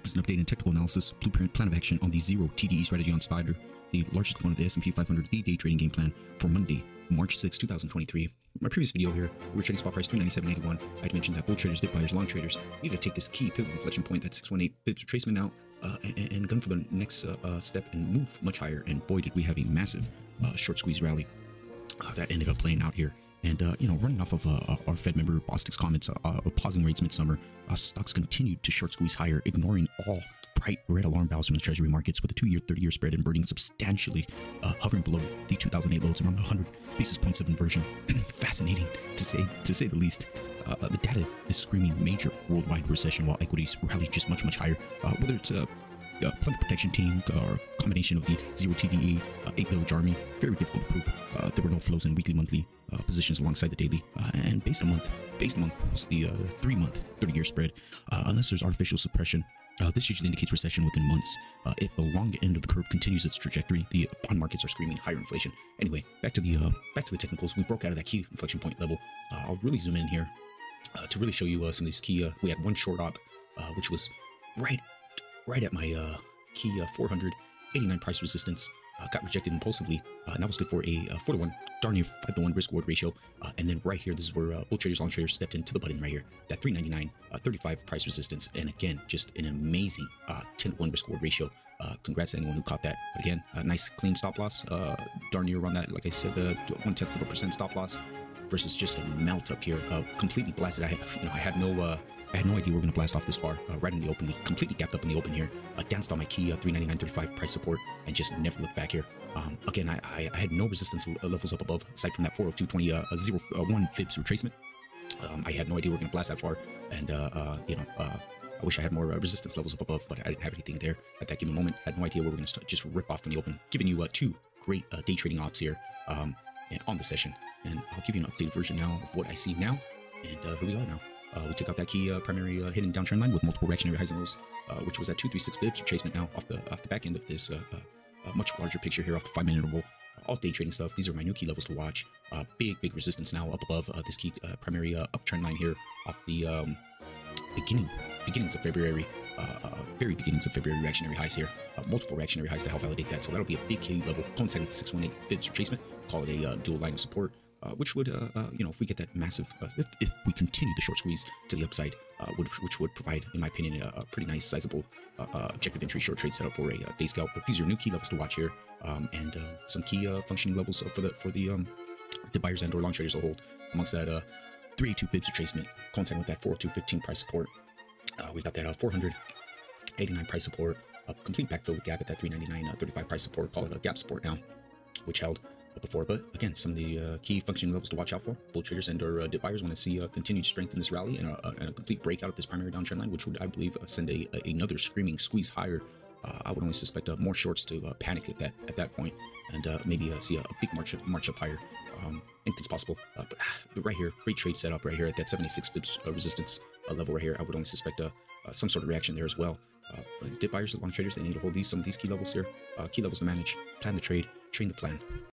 is an update and technical analysis, blueprint, plan of action on the zero TDE strategy on Spider, the largest component of the S&P 500, the day trading game plan for Monday, March 6, 2023. In my previous video here, we were trading spot price 397.81. I'd mentioned that bull traders, dip buyers, long traders need to take this key pivot inflection point, that 618 pips retracement out, and gun for the next step and move much higher. And boy, did we have a massive short squeeze rally that ended up playing out here. And, running off of our Fed member Bostic's comments, pausing rates midsummer, stocks continued to short squeeze higher, ignoring all bright red alarm bells from the treasury markets, with a 2-year, 30-year spread inverting substantially, hovering below the 2008 lows around the 100 basis points of inversion. Fascinating to say the least. The data is screaming major worldwide recession, while equities rally just much higher. Whether it's a plunge protection team or a combination of the zero TDE, 8 village army, very difficult to prove. There were no flows in weekly, monthly positions alongside the daily, and based a month, it's the 3-month, 30-year spread. Unless there's artificial suppression, this usually indicates recession within months. If the long end of the curve continues its trajectory, the bond markets are screaming higher inflation. Anyway, back to the technicals. We broke out of that key inflection point level. I'll really zoom in here to really show you some of these key. We had one short op, which was right at my key 489 price resistance. Got rejected impulsively, and that was good for a 4-to-1, darn near 5-to-1 risk reward ratio. And then right here, this is where bull traders, long traders stepped into the button right here, that 399, 35 price resistance. And again, just an amazing 10-to-1 risk reward ratio. Congrats to anyone who caught that. But again, nice clean stop loss, darn near around that, like I said, 0.1% stop loss versus just a melt up here, completely blasted. I had no idea we were going to blast off this far, right in the open. We completely gapped up in the open here, danced on my key 399.35 price support, and just never looked back here. Again, I had no resistance levels up above, aside from that 402.20 01 fibs retracement. I had no idea we were going to blast that far, and I wish I had more resistance levels up above, but I didn't have anything there at that given moment. Had no idea we were going to just rip off in the open. Giving you two great day trading ops here on the session, and I'll give you an updated version now of what I see now, and here we are now. We took out that key primary hidden downtrend line with multiple reactionary highs and lows, which was at 236 fibs retracement now off the back end of this much larger picture here off the 5-minute interval. All day trading stuff. These are my new key levels to watch. Big resistance now up above this key primary uptrend line here off the beginnings of February. Very beginnings of February reactionary highs here. Multiple reactionary highs to help validate that. So that'll be a big key level coinciding with the 618 fibs retracement. Call it a dual line of support. Which would, if we get that massive, if we continue the short squeeze to the upside, which would provide, in my opinion, a pretty nice, sizable objective entry short trade setup for a day scalp. But these are new key levels to watch here, and some key functioning levels for the buyers and/or long traders will hold amongst that 382 pips retracement, coinciding with that 402.15 price support. We've got that 489 price support, a complete backfill gap at that 399.35 price support. Call it a gap support now, which held before. But again, some of the key functioning levels to watch out for. Bull traders and or dip buyers want to see continued strength in this rally and a complete breakout of this primary downtrend line, which would, I believe, send another screaming squeeze higher. I would only suspect more shorts to panic at that point, and maybe see a big march up higher. Anything's possible. But right here, great trade setup right here at that 76 fibs resistance level right here. I would only suspect some sort of reaction there as well. Dip buyers and long traders, they need to hold some of these key levels here. Key levels to manage, plan the trade, train the plan.